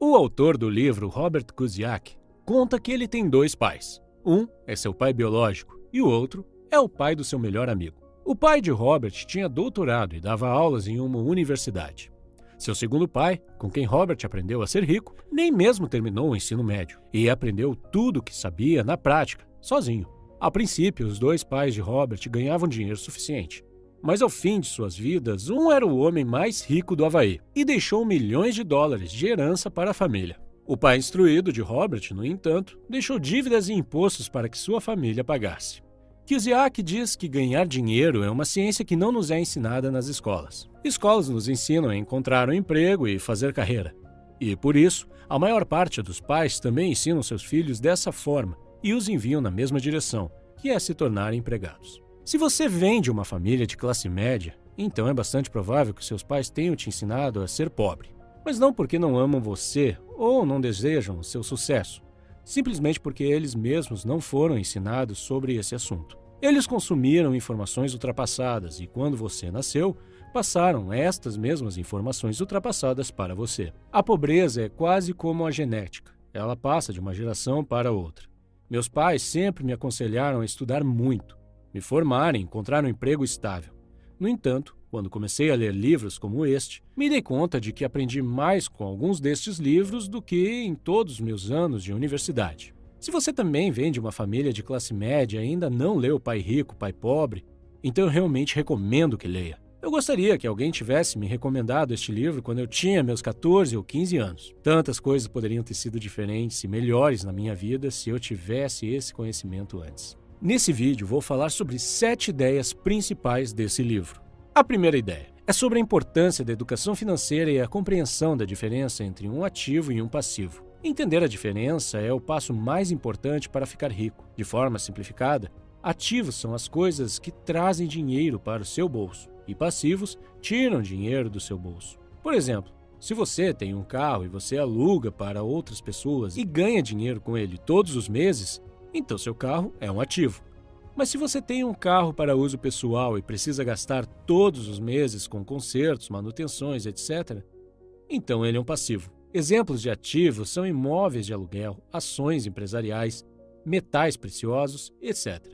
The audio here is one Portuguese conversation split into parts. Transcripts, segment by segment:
O autor do livro, Robert Kuciak, conta que ele tem 2 pais. Um é seu pai biológico e o outro é o pai do seu melhor amigo. O pai de Robert tinha doutorado e dava aulas em uma universidade. Seu segundo pai, com quem Robert aprendeu a ser rico, nem mesmo terminou o ensino médio e aprendeu tudo o que sabia na prática, sozinho. A princípio, os 2 pais de Robert ganhavam dinheiro suficiente. Mas ao fim de suas vidas, um era o homem mais rico do Havaí e deixou milhões de dólares de herança para a família. O pai instruído de Robert, no entanto, deixou dívidas e impostos para que sua família pagasse. Kuciak diz que ganhar dinheiro é uma ciência que não nos é ensinada nas escolas. Escolas nos ensinam a encontrar um emprego e fazer carreira. E, por isso, a maior parte dos pais também ensinam seus filhos dessa forma e os enviam na mesma direção, que é se tornarem empregados. Se você vem de uma família de classe média, então é bastante provável que seus pais tenham te ensinado a ser pobre. Mas não porque não amam você ou não desejam seu sucesso, simplesmente porque eles mesmos não foram ensinados sobre esse assunto. Eles consumiram informações ultrapassadas e, quando você nasceu, passaram estas mesmas informações ultrapassadas para você. A pobreza é quase como a genética. Ela passa de uma geração para outra. Meus pais sempre me aconselharam a estudar muito, me formar e encontrar um emprego estável. No entanto, quando comecei a ler livros como este, me dei conta de que aprendi mais com alguns destes livros do que em todos os meus anos de universidade. Se você também vem de uma família de classe média e ainda não leu Pai Rico, Pai Pobre, então eu realmente recomendo que leia. Eu gostaria que alguém tivesse me recomendado este livro quando eu tinha meus 14 ou 15 anos. Tantas coisas poderiam ter sido diferentes e melhores na minha vida se eu tivesse esse conhecimento antes. Nesse vídeo, vou falar sobre 7 ideias principais desse livro. A primeira ideia é sobre a importância da educação financeira e a compreensão da diferença entre um ativo e um passivo. Entender a diferença é o passo mais importante para ficar rico. De forma simplificada, ativos são as coisas que trazem dinheiro para o seu bolso e passivos tiram dinheiro do seu bolso. Por exemplo, se você tem um carro e você aluga para outras pessoas e ganha dinheiro com ele todos os meses, então seu carro é um ativo. Mas se você tem um carro para uso pessoal e precisa gastar todos os meses com consertos, manutenções, etc., então ele é um passivo. Exemplos de ativos são imóveis de aluguel, ações empresariais, metais preciosos, etc.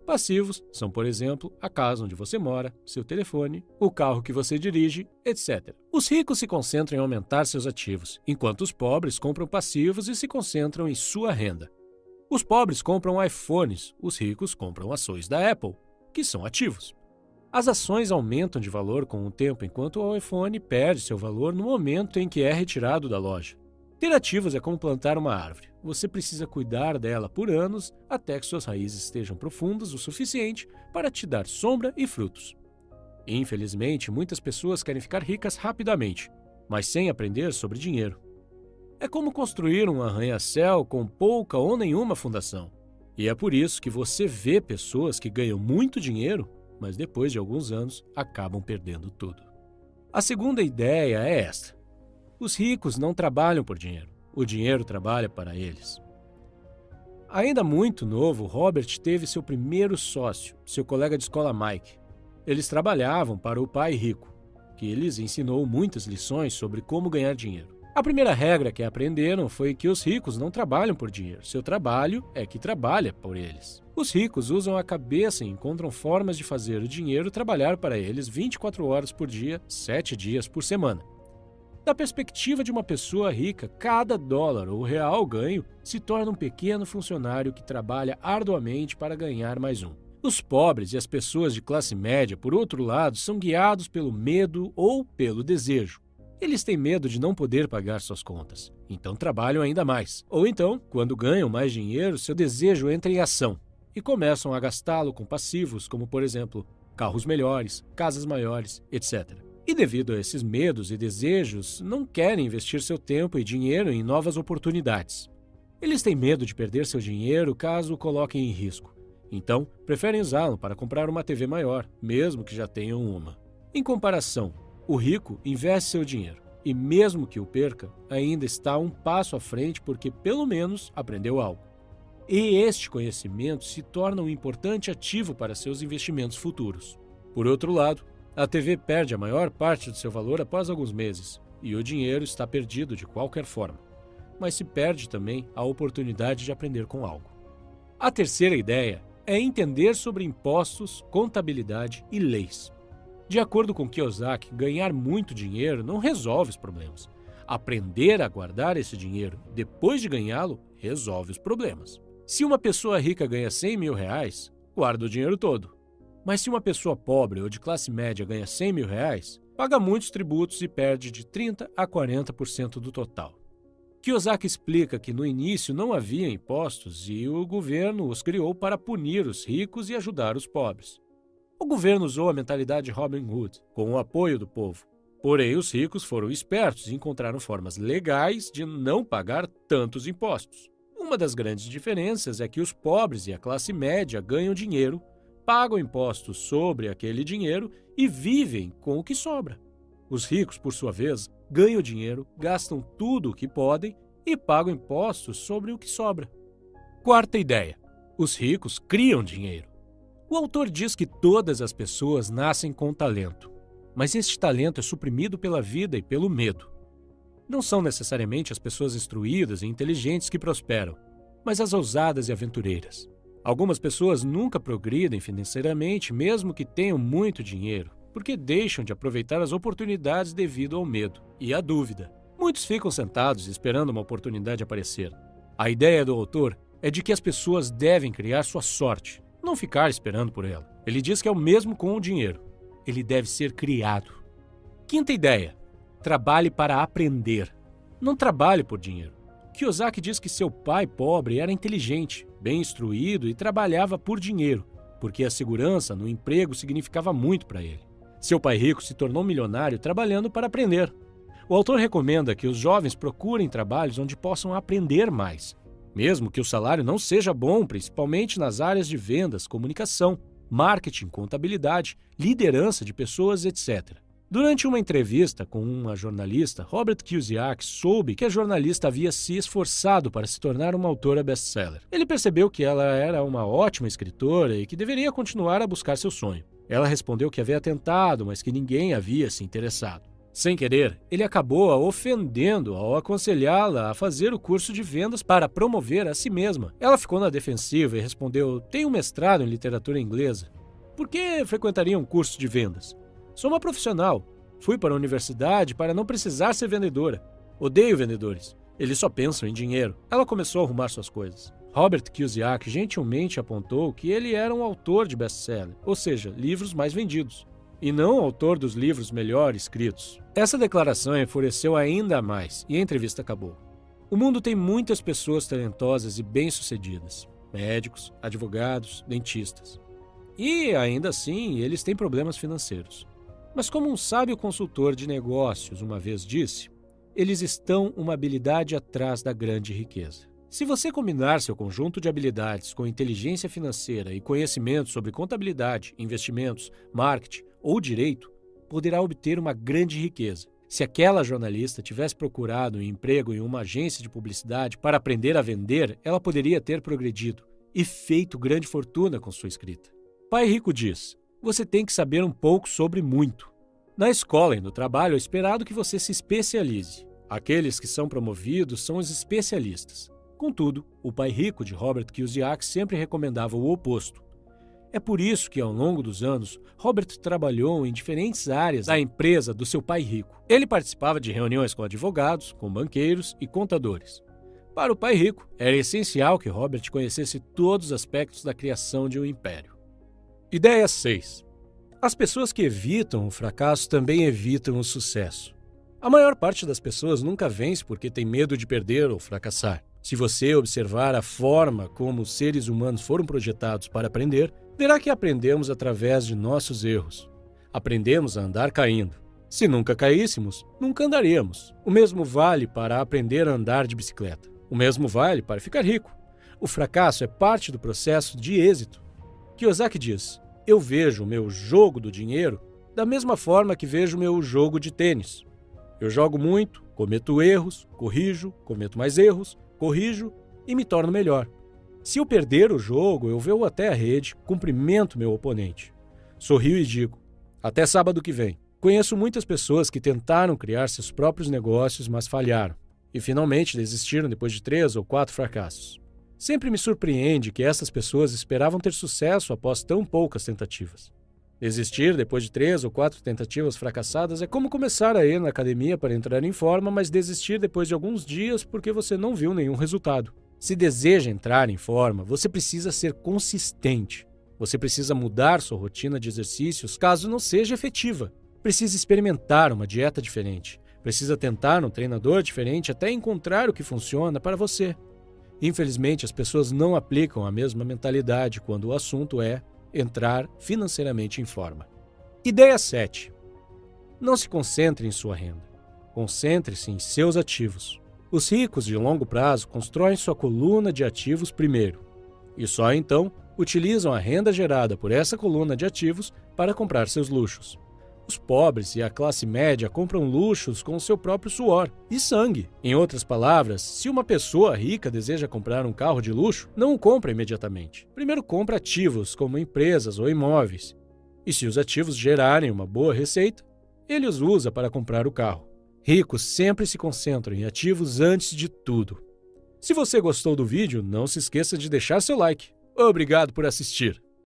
Passivos são, por exemplo, a casa onde você mora, seu telefone, o carro que você dirige, etc. Os ricos se concentram em aumentar seus ativos, enquanto os pobres compram passivos e se concentram em sua renda. Os pobres compram iPhones, os ricos compram ações da Apple, que são ativos. As ações aumentam de valor com o tempo, enquanto o iPhone perde seu valor no momento em que é retirado da loja. Ter ativos é como plantar uma árvore. Você precisa cuidar dela por anos até que suas raízes estejam profundas o suficiente para te dar sombra e frutos. Infelizmente, muitas pessoas querem ficar ricas rapidamente, mas sem aprender sobre dinheiro. É como construir um arranha-céu com pouca ou nenhuma fundação. E é por isso que você vê pessoas que ganham muito dinheiro, mas depois de alguns anos acabam perdendo tudo. A segunda ideia é esta: os ricos não trabalham por dinheiro, o dinheiro trabalha para eles. Ainda muito novo, Robert teve seu primeiro sócio, seu colega de escola Mike. Eles trabalhavam para o pai rico, que lhes ensinou muitas lições sobre como ganhar dinheiro. A primeira regra que aprenderam foi que os ricos não trabalham por dinheiro, seu trabalho é que trabalha por eles. Os ricos usam a cabeça e encontram formas de fazer o dinheiro trabalhar para eles 24 horas por dia, 7 dias por semana. Da perspectiva de uma pessoa rica, cada dólar ou real ganho se torna um pequeno funcionário que trabalha arduamente para ganhar mais um. Os pobres e as pessoas de classe média, por outro lado, são guiados pelo medo ou pelo desejo. Eles têm medo de não poder pagar suas contas, então trabalham ainda mais. Ou então, quando ganham mais dinheiro, seu desejo entra em ação e começam a gastá-lo com passivos, como, por exemplo, carros melhores, casas maiores, etc. E devido a esses medos e desejos, não querem investir seu tempo e dinheiro em novas oportunidades. Eles têm medo de perder seu dinheiro caso o coloquem em risco. Então, preferem usá-lo para comprar uma TV maior, mesmo que já tenham uma. Em comparação, o rico investe seu dinheiro e, mesmo que o perca, ainda está um passo à frente porque, pelo menos, aprendeu algo. E este conhecimento se torna um importante ativo para seus investimentos futuros. Por outro lado, a TV perde a maior parte do seu valor após alguns meses e o dinheiro está perdido de qualquer forma. mas se perde também a oportunidade de aprender com algo. A terceira ideia é entender sobre impostos, contabilidade e leis. De acordo com Kiyosaki, ganhar muito dinheiro não resolve os problemas. Aprender a guardar esse dinheiro depois de ganhá-lo resolve os problemas. Se uma pessoa rica ganha R$100 mil, guarda o dinheiro todo. Mas se uma pessoa pobre ou de classe média ganha R$100 mil, paga muitos tributos e perde de 30% a 40% do total. Kiyosaki explica que no início não havia impostos e o governo os criou para punir os ricos e ajudar os pobres. O governo usou a mentalidade Robin Hood, com o apoio do povo. Porém, os ricos foram espertos e encontraram formas legais de não pagar tantos impostos. Uma das grandes diferenças é que os pobres e a classe média ganham dinheiro, pagam impostos sobre aquele dinheiro e vivem com o que sobra. Os ricos, por sua vez, ganham dinheiro, gastam tudo o que podem e pagam impostos sobre o que sobra. Quarta ideia: os ricos criam dinheiro. O autor diz que todas as pessoas nascem com talento, mas este talento é suprimido pela vida e pelo medo. Não são necessariamente as pessoas instruídas e inteligentes que prosperam, mas as ousadas e aventureiras. Algumas pessoas nunca progridem financeiramente, mesmo que tenham muito dinheiro, porque deixam de aproveitar as oportunidades devido ao medo e à dúvida. Muitos ficam sentados esperando uma oportunidade aparecer. A ideia do autor é de que as pessoas devem criar sua sorte, não ficar esperando por ela. Ele diz que é o mesmo com o dinheiro. Ele deve ser criado. Quinta ideia: trabalhe para aprender. Não trabalhe por dinheiro. Kiyosaki diz que seu pai pobre era inteligente, bem instruído e trabalhava por dinheiro, porque a segurança no emprego significava muito para ele. Seu pai rico se tornou milionário trabalhando para aprender. O autor recomenda que os jovens procurem trabalhos onde possam aprender mais, mesmo que o salário não seja bom, principalmente nas áreas de vendas, comunicação, marketing, contabilidade, liderança de pessoas, etc. Durante uma entrevista com uma jornalista, Robert Kiyosaki soube que a jornalista havia se esforçado para se tornar uma autora best-seller. Ele percebeu que ela era uma ótima escritora e que deveria continuar a buscar seu sonho. Ela respondeu que havia tentado, mas que ninguém havia se interessado. Sem querer, ele acabou a ofendendo ao aconselhá-la a fazer o curso de vendas para promover a si mesma. Ela ficou na defensiva e respondeu: tenho um mestrado em literatura inglesa. Por que frequentaria um curso de vendas? Sou uma profissional. Fui para a universidade para não precisar ser vendedora. Odeio vendedores. Eles só pensam em dinheiro. Ela começou a arrumar suas coisas. Robert Kiyosaki gentilmente apontou que ele era um autor de best-seller, ou seja, livros mais vendidos, e não autor dos livros melhor escritos. Essa declaração enfureceu ainda mais e a entrevista acabou. O mundo tem muitas pessoas talentosas e bem-sucedidas, médicos, advogados, dentistas. E, ainda assim, eles têm problemas financeiros. Mas como um sábio consultor de negócios uma vez disse, eles estão uma habilidade atrás da grande riqueza. Se você combinar seu conjunto de habilidades com inteligência financeira e conhecimento sobre contabilidade, investimentos, marketing ou direito, poderá obter uma grande riqueza. Se aquela jornalista tivesse procurado um emprego em uma agência de publicidade para aprender a vender, ela poderia ter progredido e feito grande fortuna com sua escrita. Pai Rico diz: você tem que saber um pouco sobre muito. Na escola e no trabalho é esperado que você se especialize. Aqueles que são promovidos são os especialistas. Contudo, o Pai Rico de Robert Kiyosaki sempre recomendava o oposto. É por isso que, ao longo dos anos, Robert trabalhou em diferentes áreas da empresa do seu pai rico. Ele participava de reuniões com advogados, com banqueiros e contadores. Para o Pai Rico, era essencial que Robert conhecesse todos os aspectos da criação de um império. Ideia 6. As pessoas que evitam o fracasso também evitam o sucesso. A maior parte das pessoas nunca vence porque tem medo de perder ou fracassar. Se você observar a forma como os seres humanos foram projetados para aprender, verá que aprendemos através de nossos erros. Aprendemos a andar caindo. Se nunca caíssemos, nunca andaríamos. O mesmo vale para aprender a andar de bicicleta. O mesmo vale para ficar rico. O fracasso é parte do processo de êxito. Kiyosaki diz: eu vejo o meu jogo do dinheiro da mesma forma que vejo o meu jogo de tênis. Eu jogo muito, cometo erros, corrijo, cometo mais erros, corrijo e me torno melhor. Se eu perder o jogo, eu vou até a rede, cumprimento meu oponente. Sorrio e digo: até sábado que vem. Conheço muitas pessoas que tentaram criar seus próprios negócios, mas falharam. e finalmente desistiram depois de 3 ou 4 fracassos. Sempre me surpreende que essas pessoas esperavam ter sucesso após tão poucas tentativas. Desistir depois de 3 ou 4 tentativas fracassadas é como começar a ir na academia para entrar em forma, mas desistir depois de alguns dias porque você não viu nenhum resultado. Se deseja entrar em forma, você precisa ser consistente. Você precisa mudar sua rotina de exercícios caso não seja efetiva. Precisa experimentar uma dieta diferente. Precisa tentar um treinador diferente até encontrar o que funciona para você. Infelizmente, as pessoas não aplicam a mesma mentalidade quando o assunto é entrar financeiramente em forma. Ideia 7. Não se concentre em sua renda. Concentre-se em seus ativos. Os ricos de longo prazo constroem sua coluna de ativos primeiro, e só então utilizam a renda gerada por essa coluna de ativos para comprar seus luxos. Os pobres e a classe média compram luxos com o seu próprio suor e sangue. Em outras palavras, se uma pessoa rica deseja comprar um carro de luxo, não o compra imediatamente. Primeiro compra ativos, como empresas ou imóveis. E se os ativos gerarem uma boa receita, ele os usa para comprar o carro. Ricos sempre se concentram em ativos antes de tudo. Se você gostou do vídeo, não se esqueça de deixar seu like. Obrigado por assistir!